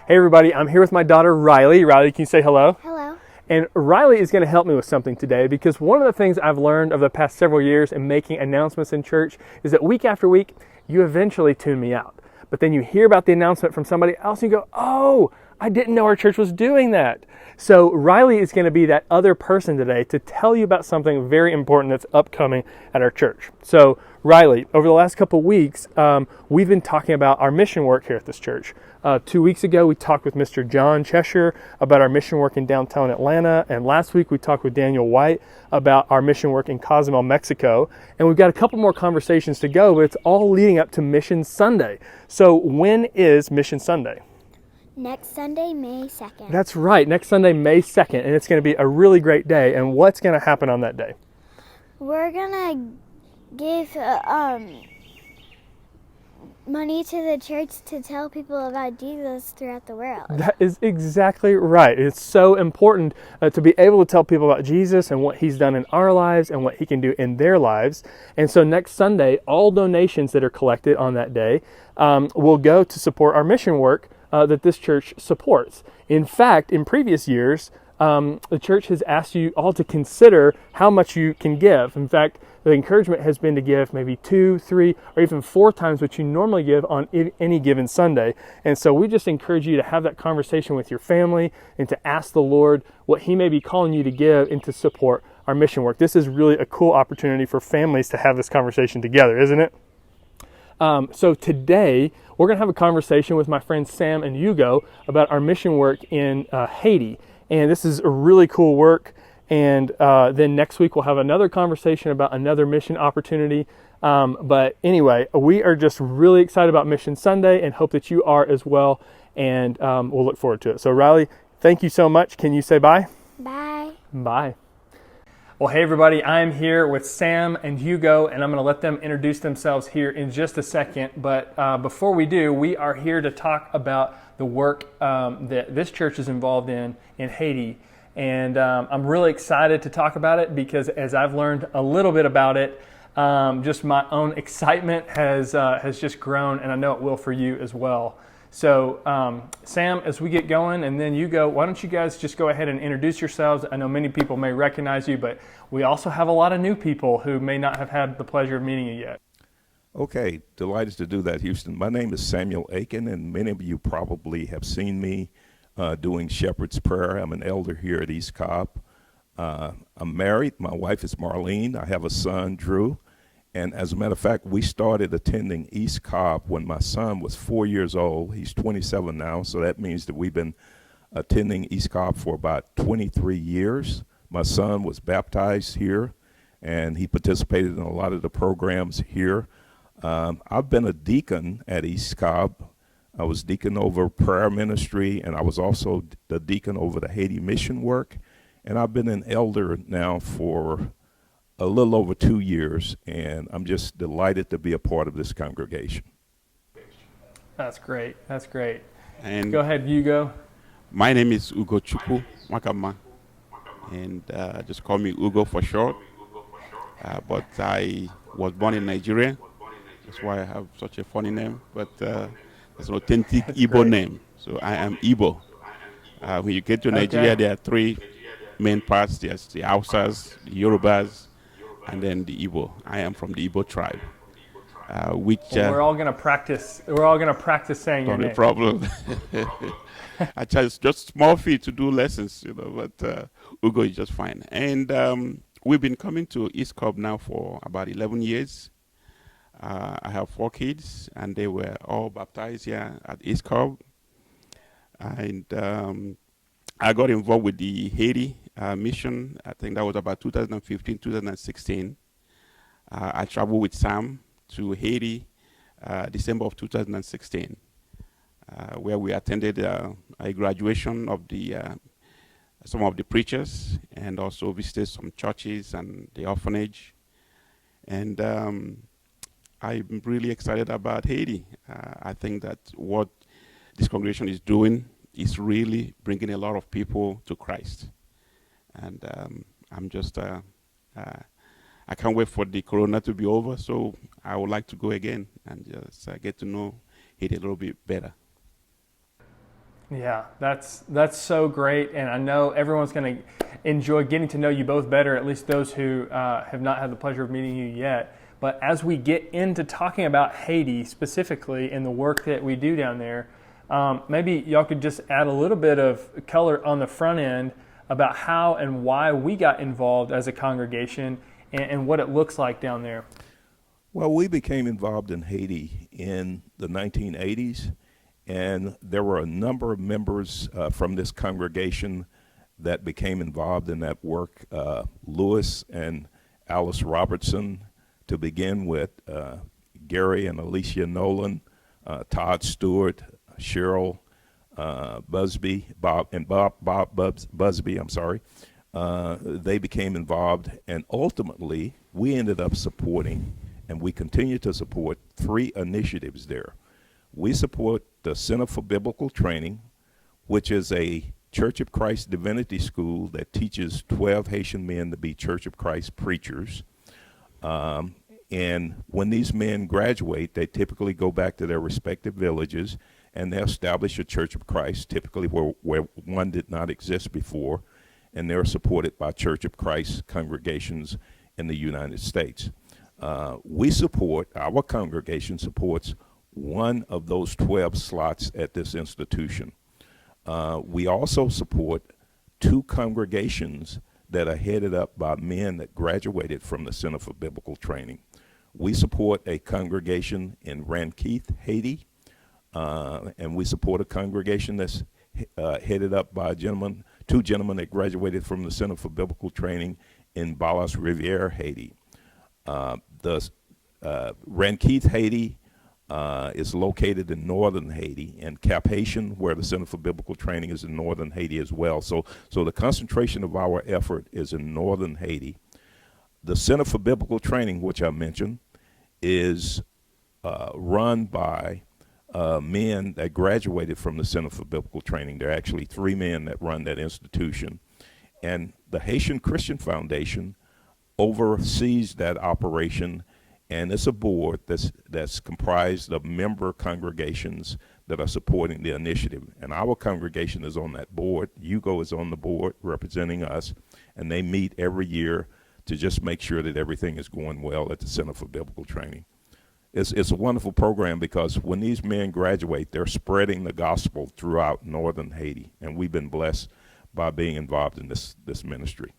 Hey everybody, I'm here with my daughter Riley. Riley, can you say hello? Hello. And Riley is going to help me with something today because one of the things I've learned over the past several years in making announcements in church is that week after week, you eventually tune me out. But then you hear about the announcement from somebody else and you go, oh, I didn't know our church was doing that. So Riley is going to be that other person today to tell you about something very important that's upcoming at our church. So Riley, over the last couple of weeks, we've been talking about our mission work here at this church. 2 weeks ago, we talked with Mr. John Cheshire about our mission work in downtown Atlanta, and last week we talked with Daniel White about our mission work in Cozumel, Mexico. And we've got a couple more conversations to go, but it's all leading up to Mission Sunday. So when is Mission Sunday? Next Sunday, May 2nd. That's right, next Sunday, May 2nd, and it's going to be a really great day. And what's going to happen on that day? We're going to give money to the church to tell people about Jesus throughout the world. That is exactly right. It's so important to be able to tell people about Jesus and what he's done in our lives and what he can do in their lives. And so next Sunday, all donations that are collected on that day will go to support our mission work that this church supports. In fact, in previous years, the church has asked you all to consider how much you can give. In fact, the encouragement has been to give maybe 2, 3, or even 4 times what you normally give on any given Sunday. And so we just encourage you to have that conversation with your family and to ask the Lord what he may be calling you to give and to support our mission work. This is really a cool opportunity for families to have this conversation together, isn't it? So today, we're going to have a conversation with my friends Sam and Hugo about our mission work in Haiti. And this is a really cool work. And then next week, we'll have another conversation about another mission opportunity. But anyway, we are just really excited about Mission Sunday and hope that you are as well. And we'll look forward to it. So Riley, thank you so much. Can you say bye? Bye. Bye. Well, hey everybody, I'm here with Sam and Hugo, and I'm going to let them introduce themselves here in just a second. But before we do, we are here to talk about the work that this church is involved in Haiti. And I'm really excited to talk about it because as I've learned a little bit about it, just my own excitement has just grown, and I know it will for you as well. So Sam, as we get going, and then Hugo, why don't you guys just go ahead and introduce yourselves. I know many people may recognize you, but we also have a lot of new people who may not have had the pleasure of meeting you yet. Okay, delighted to do that, Houston. My name is Samuel Aiken, and many of you probably have seen me doing Shepherd's Prayer. I'm an elder here at East Cobb. I'm married. My wife is Marlene. I have a son, Drew. And as a matter of fact, we started attending East Cobb when my son was 4 years old. He's 27 now, so that means that we've been attending East Cobb for about 23 years. My son was baptized here, and he participated in a lot of the programs here. I've been a deacon at East Cobb. I was deacon over prayer ministry, and I was also the deacon over the Haiti mission work. And I've been an elder now for a little over 2 years, and I'm just delighted to be a part of this congregation. That's great. That's great. And Go ahead, Hugo. my name is Ugo Chukwu Makama, and just call me Ugo for short. But I was born in Nigeria. That's why I have such a funny name. But it's an authentic That's Igbo great. name. So I am Igbo. When you get to Nigeria, Okay. there are 3 main parts. There's the Hausas, the Yorubas, and then the Igbo. I am from the Igbo tribe, which Well, we're all going to practice. We're all going to practice saying your not a name. problem. I just small fee to do lessons, but Ugo is just fine. And we've been coming to East Cobb now for about 11 years. I have 4 kids, and they were all baptized here at East Cobb. And I got involved with the Haiti mission. I think that was about 2015, 2016. I traveled with Sam to Haiti December of 2016, where we attended a graduation of some of the preachers, and also visited some churches and the orphanage. And I'm really excited about Haiti. I think that what this congregation is doing is really bringing a lot of people to Christ. And I'm just, I can't wait for the corona to be over, so I would like to go again and just get to know Haiti a little bit better. Yeah, that's so great, and I know everyone's going to enjoy getting to know you both better, at least those who have not had the pleasure of meeting you yet. But as we get into talking about Haiti specifically and the work that we do down there, maybe y'all could just add a little bit of color on the front end about how and why we got involved as a congregation and what it looks like down there. Well, we became involved in Haiti in the 1980s, and there were a number of members from this congregation that became involved in that work. Louis and Alice Robertson, to begin with, Gary and Alicia Nolan, Todd Stewart, Cheryl Busby, Bob Busby, I'm sorry. They became involved, and ultimately we ended up supporting, and we continue to support, 3 initiatives there. We support the Center for Biblical Training, which is a Church of Christ divinity school that teaches 12 Haitian men to be Church of Christ preachers. And when these men graduate, they typically go back to their respective villages and they establish a Church of Christ, typically where one did not exist before, and they're supported by Church of Christ congregations in the United States. Our congregation supports one of those 12 slots at this institution. We also support 2 congregations that are headed up by men that graduated from the Center for Biblical Training. We support a congregation in Rankeith, Haiti, and we support a congregation that's headed up by 2 gentlemen that graduated from the Center for Biblical Training in Balas Riviere, Haiti. Rankeith, Haiti, is located in northern Haiti, and Cap Haitian, where the Center for Biblical Training is in northern Haiti as well. So the concentration of our effort is in northern Haiti. The Center for Biblical Training, which I mentioned, is run by men that graduated from the Center for Biblical Training. There are actually 3 men that run that institution. And the Haitian Christian Foundation oversees that operation, and it's a board that's comprised of member congregations that are supporting the initiative. And our congregation is on that board. Hugo is on the board representing us, and they meet every year to just make sure that everything is going well at the Center for Biblical Training. It's a wonderful program because when these men graduate, they're spreading the gospel throughout northern Haiti, and we've been blessed by being involved in this ministry.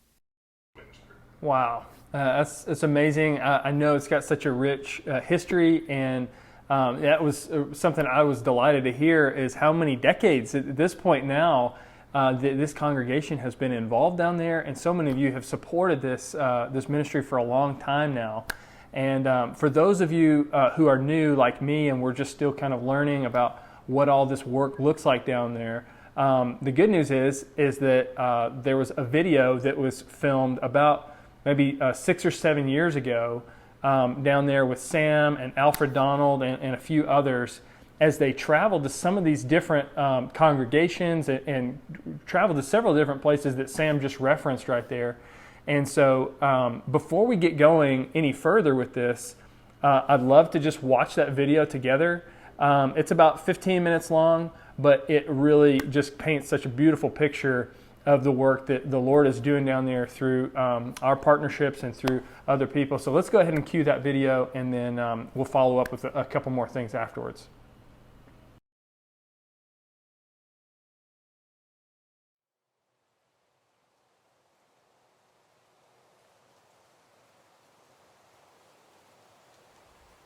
Wow, it's amazing. I know it's got such a rich history, and that was something I was delighted to hear, is how many decades at this point now this congregation has been involved down there, and so many of you have supported this ministry for a long time now. And for those of you who are new like me, and we're just still kind of learning about what all this work looks like down there, the good news is that there was a video that was filmed about maybe 6 or 7 years ago down there with Sam and Alfred Donald and a few others, as they traveled to some of these different congregations and traveled to several different places that Sam just referenced right there. And so before we get going any further with this, I'd love to just watch that video together. It's about 15 minutes long, but it really just paints such a beautiful picture of the work that the Lord is doing down there through our partnerships and through other people. So let's go ahead and cue that video, and then we'll follow up with a couple more things afterwards.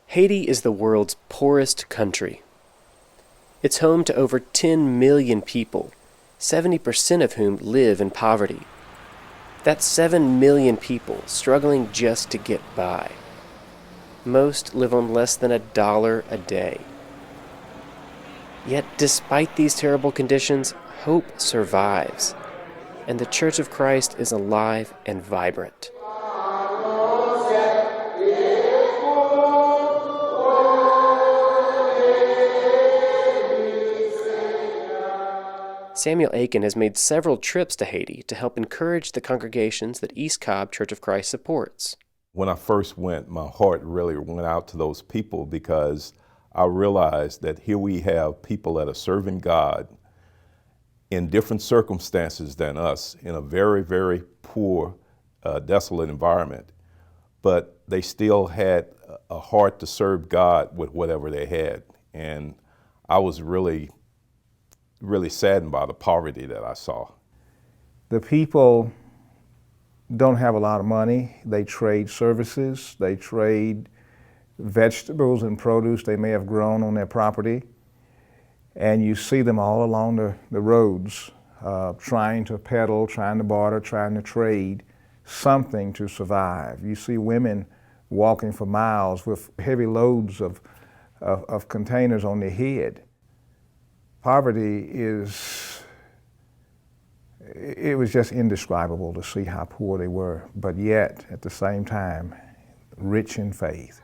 Haiti is the world's poorest country. It's home to over 10 million people, 70% of whom live in poverty. That's 7 million people struggling just to get by. Most live on less than $1 a day. Yet despite these terrible conditions, hope survives, and the Church of Christ is alive and vibrant. Samuel Aiken has made several trips to Haiti to help encourage the congregations that East Cobb Church of Christ supports. When I first went, my heart really went out to those people because I realized that here we have people that are serving God, in different circumstances than us, in a very, very poor, desolate environment. But they still had a heart to serve God with whatever they had. And I was really, really saddened by the poverty that I saw. The people don't have a lot of money. They trade services, they trade vegetables and produce they may have grown on their property. And you see them all along the roads, trying to peddle, trying to barter, trying to trade something to survive. You see women walking for miles with heavy loads of containers on their head. Poverty it was just indescribable to see how poor they were, but yet, at the same time, rich in faith.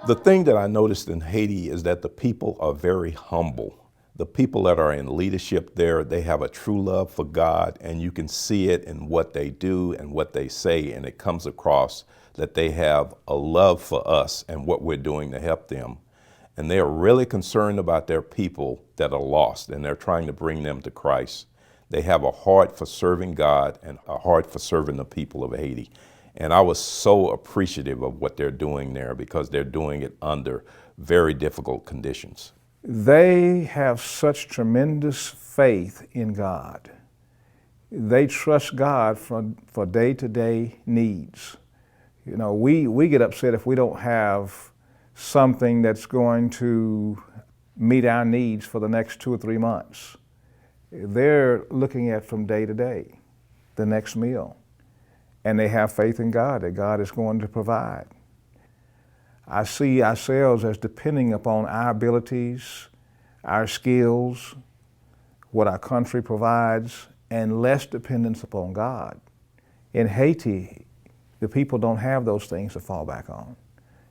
The thing that I noticed in Haiti is that the people are very humble. The people that are in leadership there, they have a true love for God, and you can see it in what they do and what they say, and it comes across that they have a love for us and what we're doing to help them. And they are really concerned about their people that are lost, and they're trying to bring them to Christ. They have a heart for serving God and a heart for serving the people of Haiti. And I was so appreciative of what they're doing there because they're doing it under very difficult conditions. They have such tremendous faith in God. They trust God for day-to-day needs. You know, we get upset if we don't have something that's going to meet our needs for the next 2 or 3 months. They're looking at from day to day, the next meal. And they have faith in God, that God is going to provide. I see ourselves as depending upon our abilities, our skills, what our country provides, and less dependence upon God. In Haiti, the people don't have those things to fall back on.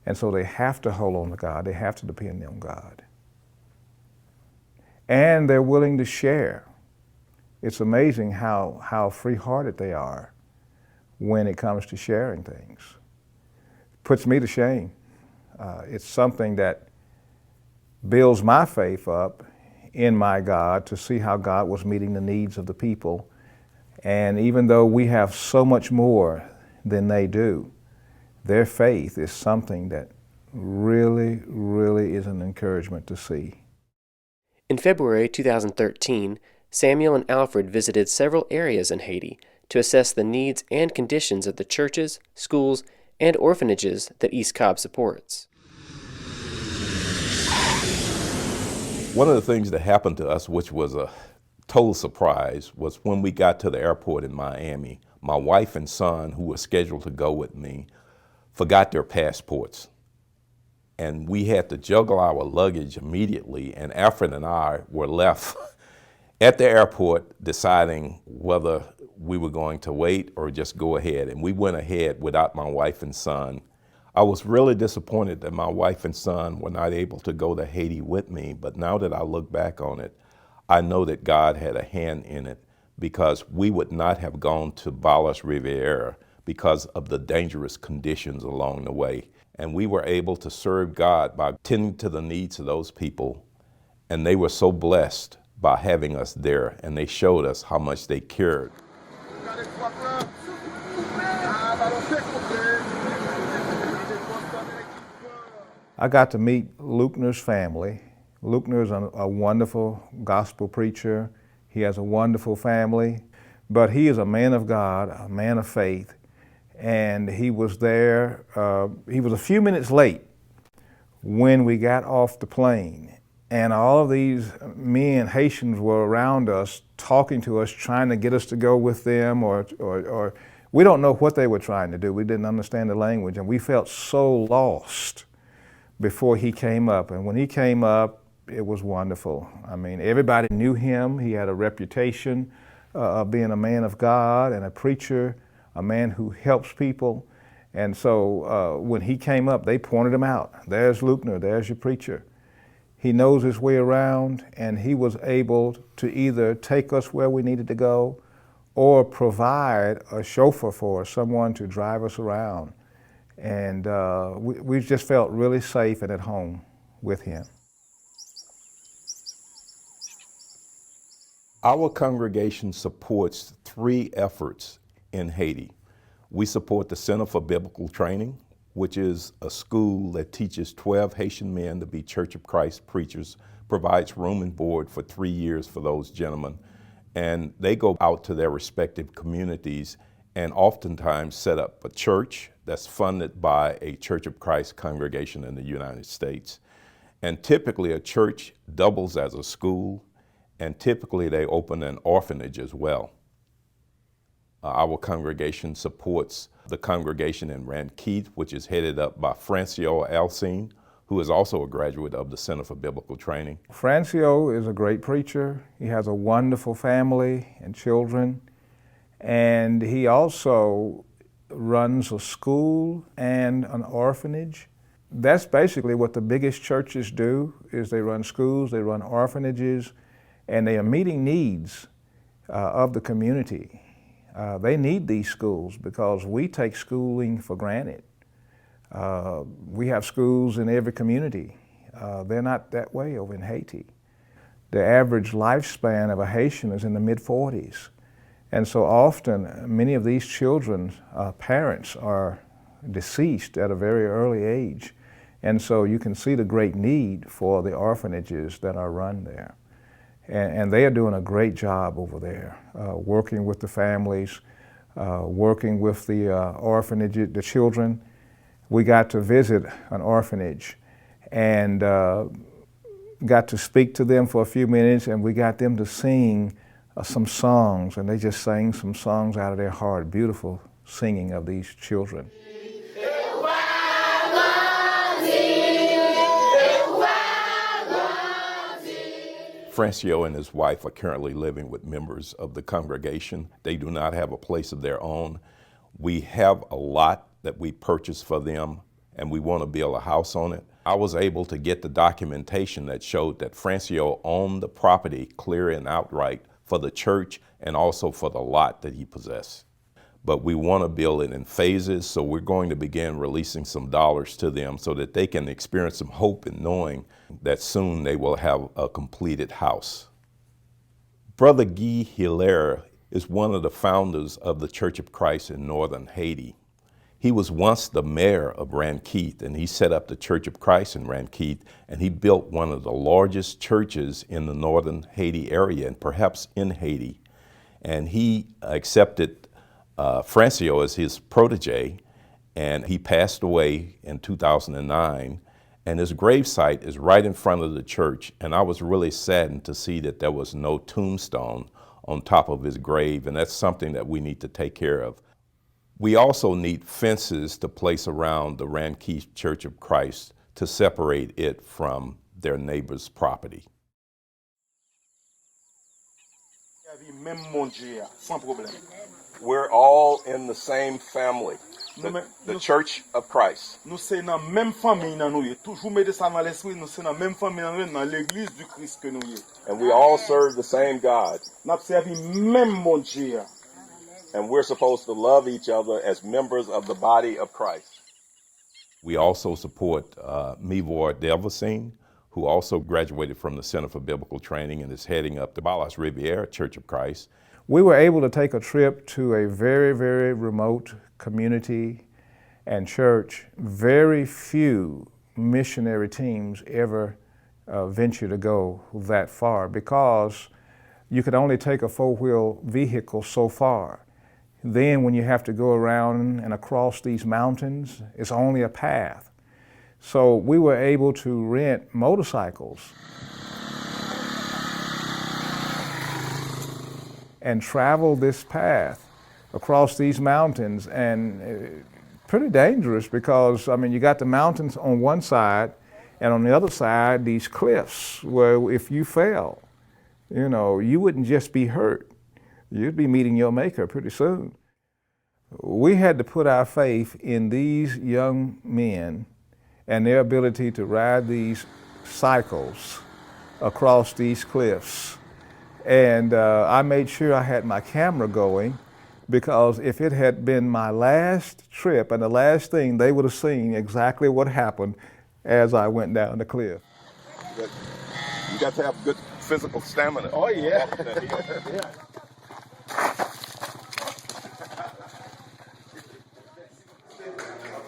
And so they have to hold on to God, they have to depend on God. And they're willing to share. It's amazing how free-hearted they are when it comes to sharing things. It puts me to shame. It's something that builds my faith up in my God to see how God was meeting the needs of the people. And even though we have so much more than they do, their faith is something that really, really is an encouragement to see. In February 2013, Samuel and Alfred visited several areas in Haiti to assess the needs and conditions of the churches, schools, and orphanages that East Cobb supports. One of the things that happened to us, which was a total surprise, was when we got to the airport in Miami, my wife and son, who were scheduled to go with me, forgot their passports. And we had to juggle our luggage immediately, and Alfred and I were left at the airport deciding whether we were going to wait or just go ahead. And we went ahead without my wife and son. I was really disappointed that my wife and son were not able to go to Haiti with me, but now that I look back on it, I know that God had a hand in it, because we would not have gone to Balas Riviera because of the dangerous conditions along the way. And we were able to serve God by tending to the needs of those people. And they were so blessed by having us there, and they showed us how much they cared. I got to meet Luckner's family. Luckner's a wonderful gospel preacher. He has a wonderful family, but he is a man of God, a man of faith, and he was there. He was a few minutes late when we got off the plane, and all of these men, Haitians, were around us, talking to us, trying to get us to go with them, or we don't know what they were trying to do. We didn't understand the language, and we felt so lost before he came up. And when he came up, it was wonderful. I mean, everybody knew him. He had a reputation of being a man of God and a preacher, a man who helps people. And so when he came up, they pointed him out. There's Luckner, there's your preacher. He knows his way around, and he was able to either take us where we needed to go or provide a chauffeur for us, someone to drive us around. And we just felt really safe and at home with him. Our congregation supports 3 efforts in Haiti. We support the Center for Biblical Training, which is a school that teaches 12 Haitian men to be Church of Christ preachers, provides room and board for 3 years for those gentlemen. And they go out to their respective communities and oftentimes set up a church that's funded by a Church of Christ congregation in the United States. And typically a church doubles as a school, and typically they open an orphanage as well. Our congregation supports the congregation in Ranquet, which is headed up by Francio Alcine, who is also a graduate of the Center for Biblical Training. Francio is a great preacher. He has a wonderful family and children. And he also runs a school and an orphanage. That's basically what the biggest churches do, is they run schools, they run orphanages, and they are meeting needs of the community. They need these schools because we take schooling for granted. We have schools in every community. They're not that way over in Haiti. The average lifespan of a Haitian is in the mid-40s. And so often, many of these children's parents are deceased at a very early age. And so you can see the great need for the orphanages that are run there. And they are doing a great job over there, working with the families, working with the orphanage, the children. We got to visit an orphanage and got to speak to them for a few minutes, and we got them to sing some songs, and they just sang some songs out of their heart, beautiful singing of these children. Francio and his wife are currently living with members of the congregation. They do not have a place of their own. We have a lot that we purchased for them, and we want to build a house on it. I was able to get the documentation that showed that Francio owned the property clear and outright for the church and also for the lot that he possessed. But we want to build it in phases, so we're going to begin releasing some dollars to them so that they can experience some hope in knowing that soon they will have a completed house. Brother Guy Hilaire is one of the founders of the Church of Christ in northern Haiti. He was once the mayor of Ranquet, and he set up the Church of Christ in Ranquet, and he built one of the largest churches in the northern Haiti area, and perhaps in Haiti. And he accepted Francio as his protege, and he passed away in 2009, and his gravesite is right in front of the church, and I was really saddened to see that there was no tombstone on top of his grave, and that's something that we need to take care of. We also need fences to place around the Ranquet Church of Christ to separate it from their neighbor's property. We're all in the same family, the Church of Christ. Nous sommes dans la même famille dans nous. Toujours mettez ça dans l'esprit, nous sommes dans la même famille dans l'église du Christ que nous y. And we all serve the same God. N'a servi même mon Dieu. And we're supposed to love each other as members of the body of Christ. We also support Mivor Delvasine, who also graduated from the Center for Biblical Training and is heading up the Balas Riviera Church of Christ. We were able to take a trip to a very, very remote community and church. Very few missionary teams ever venture to go that far because you could only take a four-wheel vehicle so far. Then when you have to go around and across these mountains, it's only a path. So we were able to rent motorcycles and travel this path across these mountains, and pretty dangerous because, I mean, you got the mountains on one side and on the other side these cliffs where if you fell, you know, you wouldn't just be hurt. You'd be meeting your maker pretty soon. We had to put our faith in these young men and their ability to ride these cycles across these cliffs. And I made sure I had my camera going because if it had been my last trip and the last thing, they would have seen exactly what happened as I went down the cliff. You got to have good physical stamina. Oh, yeah.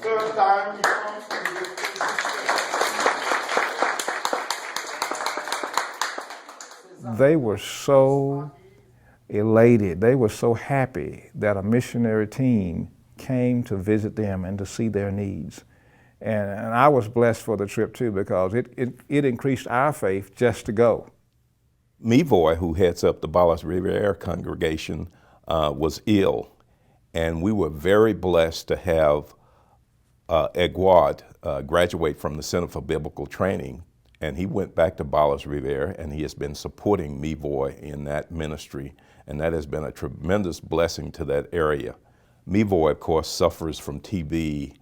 Third time, They were so elated. They were so happy that a missionary team came to visit them and to see their needs. And I was blessed for the trip too, because it increased our faith just to go. Mevoy, who heads up the Balas Riviere congregation, was ill, and we were very blessed to have Egwad graduate from the Center for Biblical Training, and he went back to Balas Riviere, and he has been supporting Mevoy in that ministry, and that has been a tremendous blessing to that area. Mevoy, of course, suffers from TB,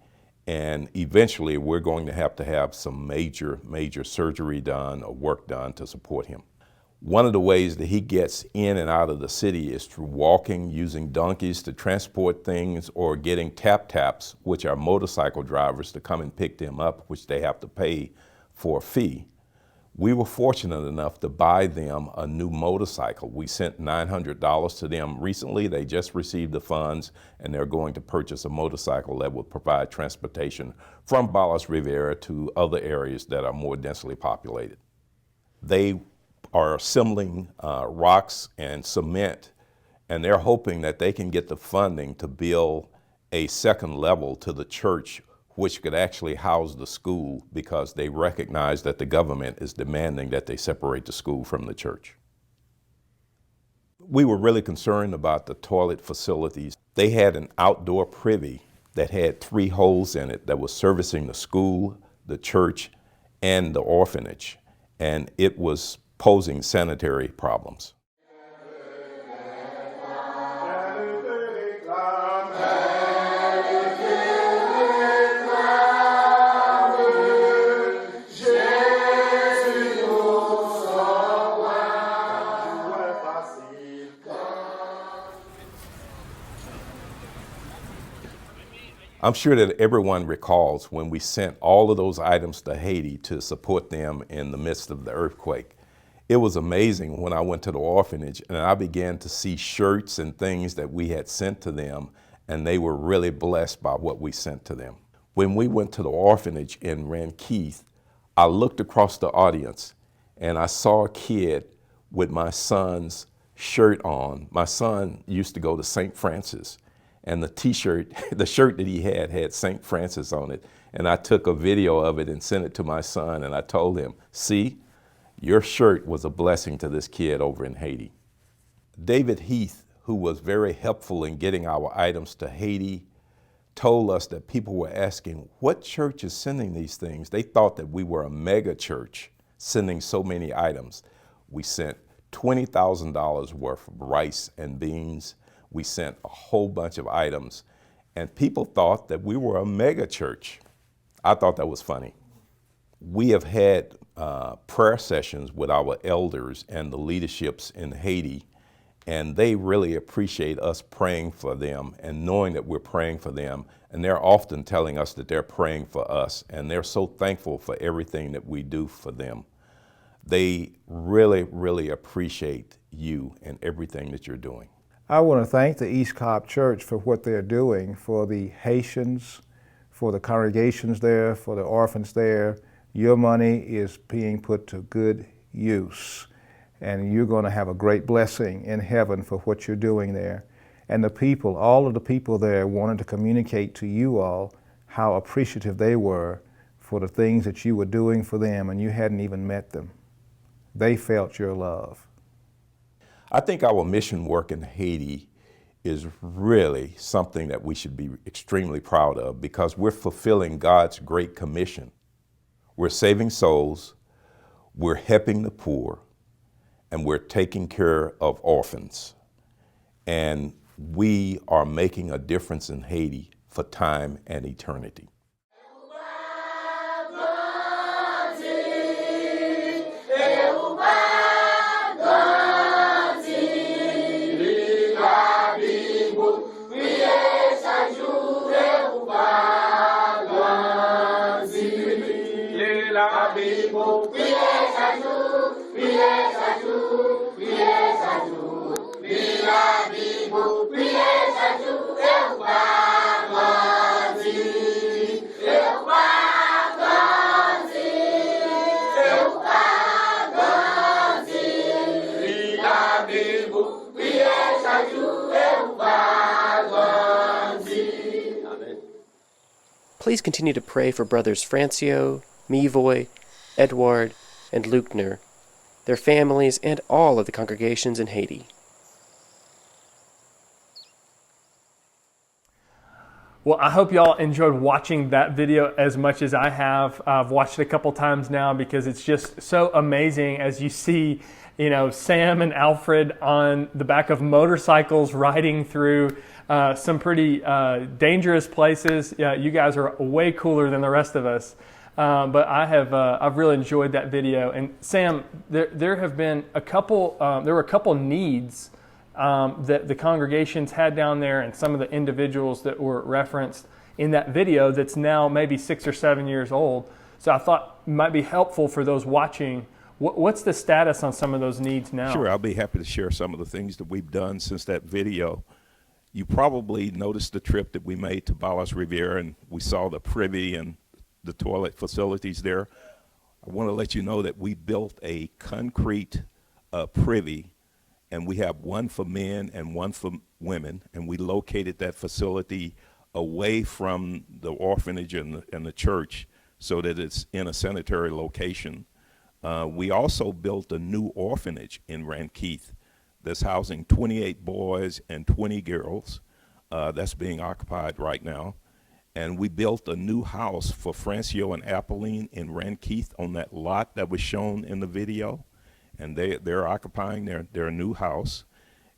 and eventually we're going to have some major surgery done or work done to support him. One of the ways that he gets in and out of the city is through walking, using donkeys to transport things, or getting tap-taps, which are motorcycle drivers, to come and pick them up, which they have to pay for a fee. We were fortunate enough to buy them a new motorcycle. We sent $900 to them recently. They just received the funds, and they're going to purchase a motorcycle that will provide transportation from Balas Riviera to other areas that are more densely populated. They are assembling rocks and cement, and they're hoping that they can get the funding to build a second level to the church, which could actually house the school, because they recognize that the government is demanding that they separate the school from the church. We were really concerned about the toilet facilities. They had an outdoor privy that had 3 holes in it that was servicing the school, the church, and the orphanage, and it was posing sanitary problems. I'm sure that everyone recalls when we sent all of those items to Haiti to support them in the midst of the earthquake. It was amazing when I went to the orphanage and I began to see shirts and things that we had sent to them, and they were really blessed by what we sent to them. When we went to the orphanage in Rankeith, I looked across the audience and I saw a kid with my son's shirt on. My son used to go to St. Francis, and the shirt that he had St. Francis on it. And I took a video of it and sent it to my son, and I told him, see, your shirt was a blessing to this kid over in Haiti. David Heath, who was very helpful in getting our items to Haiti, told us that people were asking, what church is sending these things? They thought that we were a mega church sending so many items. We sent $20,000 worth of rice and beans. We sent a whole bunch of items, and people thought that we were a mega church. I thought that was funny. We have had prayer sessions with our elders and the leaderships in Haiti, and they really appreciate us praying for them and knowing that we're praying for them. And they're often telling us that they're praying for us, and they're so thankful for everything that we do for them. They really appreciate you and everything that you're doing. I want to thank the East Cobb Church for what they're doing for the Haitians, for the congregations there, for the orphans there. Your money is being put to good use, and you're going to have a great blessing in heaven for what you're doing there. And the people, all of the people there, wanted to communicate to you all how appreciative they were for the things that you were doing for them, and you hadn't even met them. They felt your love. I think our mission work in Haiti is really something that we should be extremely proud of, because we're fulfilling God's great commission. We're saving souls, we're helping the poor, and we're taking care of orphans. And we are making a difference in Haiti for time and eternity. Please continue to pray for brothers Francio, Mivoy, Edward, and Luchner, their families, and all of the congregations in Haiti. Well, I hope y'all enjoyed watching that video as much as I have. I've watched it a couple times now because it's just so amazing as you see, Sam and Alfred on the back of motorcycles riding through some pretty dangerous places. You guys are way cooler than the rest of us. But I've really enjoyed that video. And Sam, there were a couple needs that the congregations had down there, and some of the individuals that were referenced in that video that's now maybe 6 or 7 years old. So I thought it might be helpful for those watching. What's the status on some of those needs now? Sure, I'll be happy to share some of the things that we've done since that video. You probably noticed the trip that we made to Balas Riviera, and we saw the privy and the toilet facilities there. I want to let you know that we built a concrete privy, and we have one for men and one for women, and we located that facility away from the orphanage and the church so that it's in a sanitary location. We also built a new orphanage in Rankeith that's housing 28 boys and 20 girls. That's being occupied right now. And we built a new house for Francio and Apolline in Rankeith on that lot that was shown in the video. And they're occupying their new house.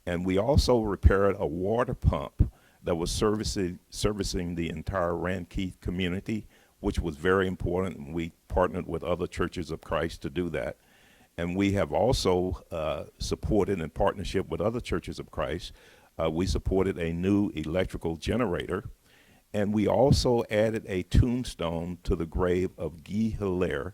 And we also repaired a water pump that was servicing the entire Rankeith community, which was very important. And we partnered with other churches of Christ to do that. And we have also supported, in partnership with other churches of Christ, we supported a new electrical generator. And we also added a tombstone to the grave of Guy Hilaire,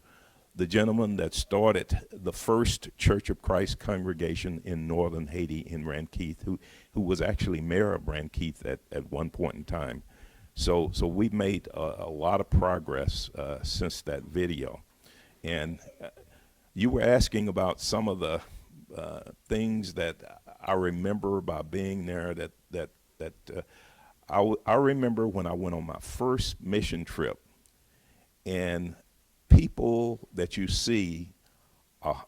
the gentleman that started the first Church of Christ congregation in northern Haiti in Rankeith, who was actually mayor of Rankeith at one point in time. So we've made a lot of progress since that video. And you were asking about some of the things that I remember by being there I remember when I went on my first mission trip, and people that you see,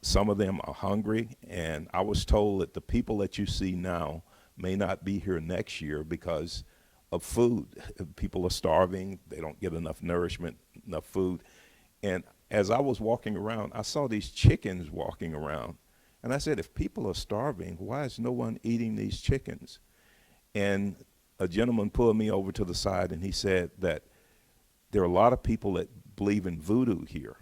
some of them are hungry, and I was told that the people that you see now may not be here next year because of food. People are starving, they don't get enough nourishment, enough food. And as I was walking around, I saw these chickens walking around, and I said, if people are starving, why is no one eating these chickens? And a gentleman pulled me over to the side, and he said that there are a lot of people that believe in voodoo here,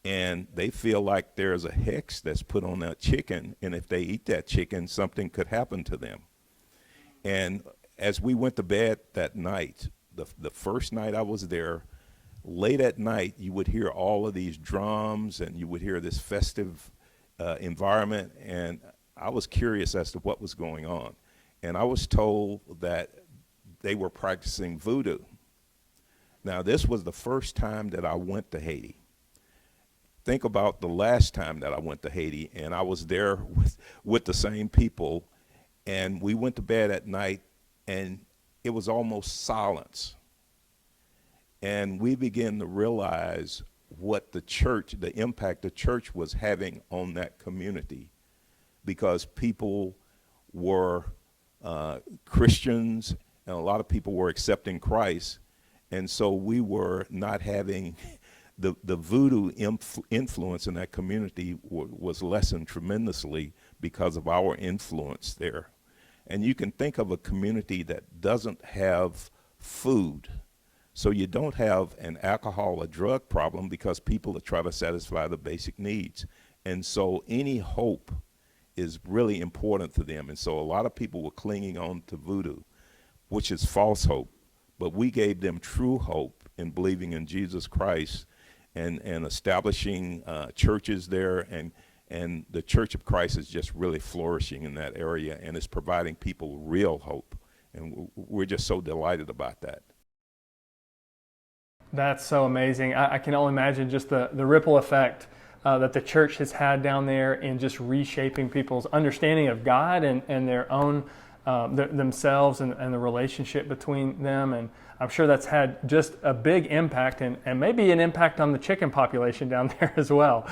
and they feel like there's a hex that's put on that chicken, and if they eat that chicken, something could happen to them. And as we went to bed that night, the first night I was there, late at night, you would hear all of these drums, and you would hear this festive environment, and I was curious as to what was going on. And I was told that they were practicing voodoo. Now, this was the first time that I went to Haiti. Think about the last time that I went to Haiti, and I was there with the same people, and we went to bed at night, and it was almost silence. And we began to realize what the impact the church was having on that community, because people were Christians, and a lot of people were accepting Christ, and so we were not having the voodoo influence in that community was lessened tremendously because of our influence there. And you can think of a community that doesn't have food, so you don't have an alcohol or drug problem because people are trying to satisfy the basic needs, and so any hope is really important to them. And so a lot of people were clinging on to voodoo, which is false hope, but we gave them true hope in believing in Jesus Christ. and establishing churches there, and the Church of Christ is just really flourishing in that area, and it's providing people real hope, and we're just so delighted about that. That's so amazing. I can only imagine just the ripple effect that the church has had down there in just reshaping people's understanding of God and their own themselves and the relationship between them. And I'm sure that's had just a big impact and maybe an impact on the chicken population down there as well.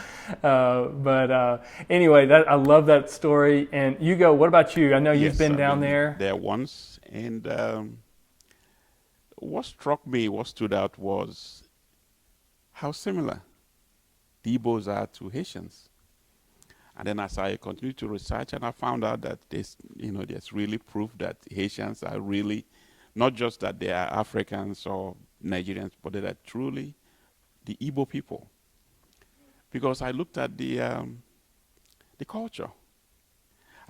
Anyway, I love that story. And Hugo, what about you? I know you've been down there. There once, and what struck me, what stood out was how similar the Igbos are to Haitians. And then as I continued to research, and I found out that there's really proof that Haitians are really, not just that they are Africans or Nigerians, but they are truly the Igbo people. Because I looked at the culture.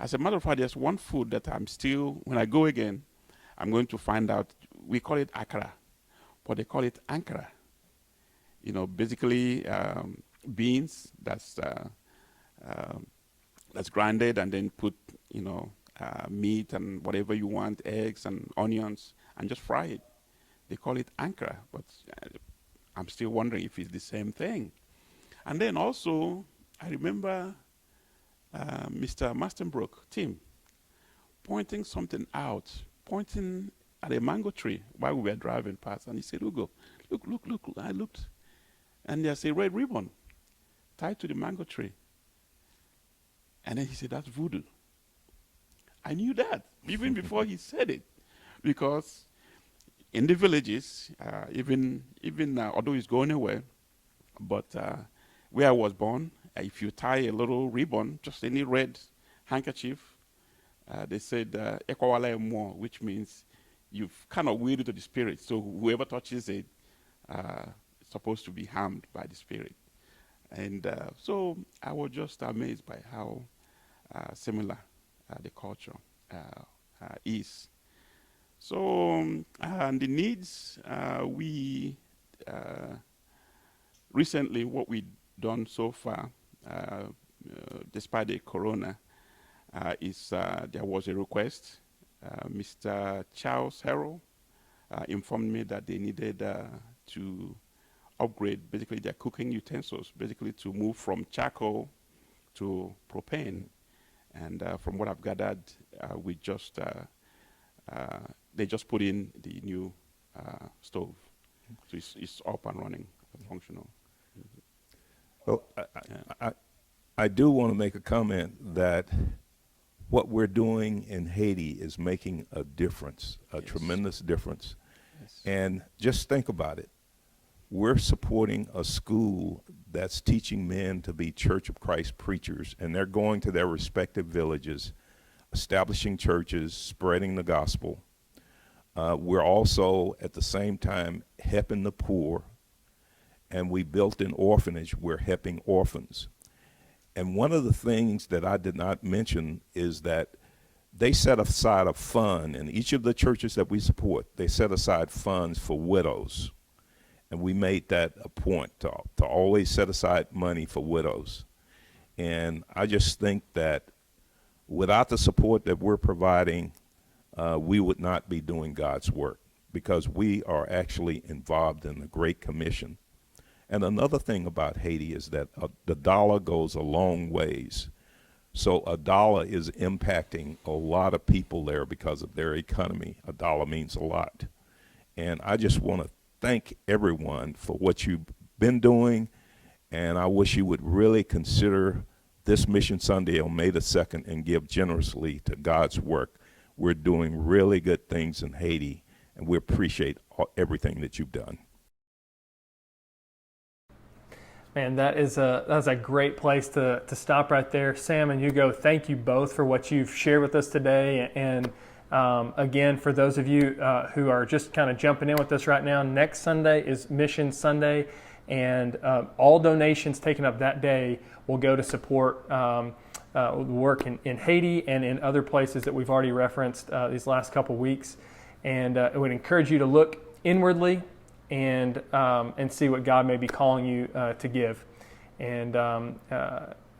As a matter of fact, there's one food that I'm still, when I go again, I'm going to find out. We call it akara, but they call it ankara. Basically beans that's grinded and then put, meat and whatever you want, eggs and onions, and just fry it. They call it ankara, but I'm still wondering if it's the same thing. And then also, I remember Mr. Mastenbrook, Tim, pointing something out, pointing at a mango tree while we were driving past, and he said, Hugo, look. I looked, and there's a red ribbon tied to the mango tree. And then he said, that's voodoo. I knew that even before he said it, because in the villages, even although it's going away, but where I was born, if you tie a little ribbon, just any red handkerchief, they said "Ekwawala Emo," which means you've kind of willed it to the spirit. So whoever touches it is supposed to be harmed by the spirit. And so I was just amazed by how similar the culture is. So and the needs, we recently what we've done so far, despite the corona, is there was a request. Mr. Charles Harrell informed me that they needed to upgrade basically their cooking utensils, basically to move from charcoal to propane. And from what I've gathered, we just they just put in the new stove, so it's up and running, functional. Well, I do want to make a comment that what we're doing in Haiti is making a difference, a tremendous difference. Yes. And just think about it. We're supporting a school that's teaching men to be Church of Christ preachers, and they're going to their respective villages, establishing churches, spreading the gospel. We're also, at the same time, helping the poor, and we built an orphanage. We're helping orphans. And one of the things that I did not mention is that they set aside a fund, in each of the churches that we support, they set aside funds for widows. And we made that a point to always set aside money for widows. And I just think that without the support that we're providing, we would not be doing God's work, because we are actually involved in the Great Commission. And another thing about Haiti is that the dollar goes a long ways. So a dollar is impacting a lot of people there because of their economy. A dollar means a lot. And I just want to thank everyone for what you've been doing, and I wish you would really consider this Mission Sunday on May the 2nd and give generously to God's work. We're doing really good things in Haiti, and we appreciate everything that you've done. Man, that's a great place to stop right there. Sam and Hugo, thank you both for what you've shared with us today. And again, for those of you who are just kind of jumping in with us right now, next Sunday is Mission Sunday, and all donations taken up that day will go to support work in Haiti and in other places that we've already referenced these last couple weeks. And I would encourage you to look inwardly and see what God may be calling you to give. And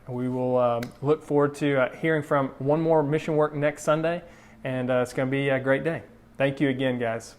we will look forward to hearing from one more mission work next Sunday, and it's going to be a great day. Thank you again, guys.